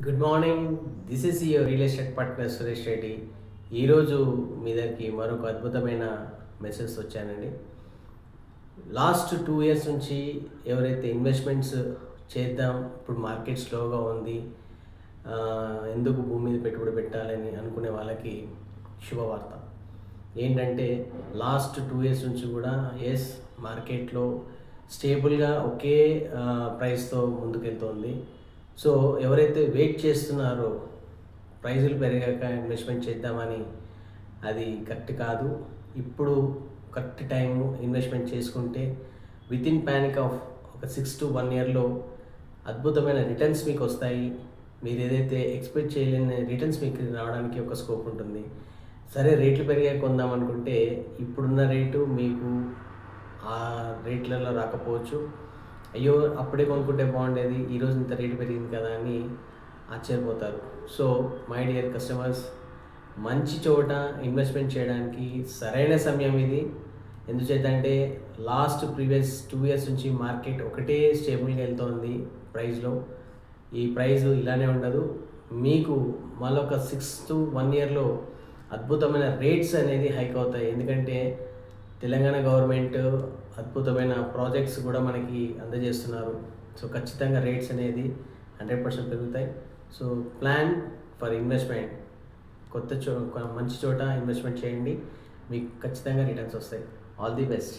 Good morning. This is your real estate partner Suresh Reddy. ఈరోజు మీ దగ్గరికి మరొక అద్భుతమైన మెసేజ్ వచ్చానండి. లాస్ట్ 2 ఇయర్స్ నుంచి ఎవరైతే ఇన్వెస్ట్మెంట్స్ చేద్దాం, ఇప్పుడు మార్కెట్ స్లోగా ఉంది, ఎందుకు భూమి మీద పెట్టుబడి పెట్టాలని అనుకునే వాళ్ళకి శుభవార్త ఏంటంటే, లాస్ట్ 2 ఇయర్స్ నుంచి కూడా మార్కెట్లో స్టేబుల్గా ఒకే ప్రైస్తో ముందుకెళ్తోంది. సో ఎవరైతే వెయిట్ చేస్తున్నారో ప్రైజులు పెరిగాక ఇన్వెస్ట్మెంట్ చేద్దామని, అది కరెక్ట్ కాదు. ఇప్పుడు కరెక్ట్ టైము ఇన్వెస్ట్మెంట్ చేసుకుంటే వితిన్ ప్యానిక్ ఆఫ్ ఒక 6 to 1 yearలో అద్భుతమైన రిటర్న్స్ మీకు వస్తాయి. మీరు ఏదైతే ఎక్స్పెక్ట్ చేయలేని రిటర్న్స్ మీకు రావడానికి ఒక స్కోప్ ఉంటుంది. సరే, రేట్లు పెరిగాయి కొందాం అనుకుంటే ఇప్పుడున్న రేటు మీకు ఆ రేట్లలో రాకపోవచ్చు. అయ్యో, అప్పుడే కొనుక్కుంటే బాగుండేది, ఈరోజు ఇంత రేటు పెరిగింది కదా అని ఆశ్చర్యపోతారు. సో మై డియర్ కస్టమర్స్, మంచి చోట ఇన్వెస్ట్మెంట్ చేయడానికి సరైన సమయం ఇది. ఎందుచేతంటే ప్రీవియస్ 2 ఇయర్స్ నుంచి మార్కెట్ ఒకటే స్టేబుల్గా వెళ్తోంది ప్రైస్లో. ఈ ప్రైస్ ఇలానే ఉండదు. మీకు మళ్ళొక 6 to 1 yearలో అద్భుతమైన రేట్స్ అనేది హైక్ అవుతాయి. ఎందుకంటే తెలంగాణ గవర్నమెంట్ అద్భుతమైన ప్రాజెక్ట్స్ కూడా మనకి అందజేస్తున్నారు. సో ఖచ్చితంగా రేట్స్ అనేది 100% పెరుగుతాయి. సో ప్లాన్ ఫర్ ఇన్వెస్ట్మెంట్, మంచి చోట ఇన్వెస్ట్మెంట్ చేయండి, మీకు ఖచ్చితంగా రిటర్న్స్ వస్తాయి. All the best.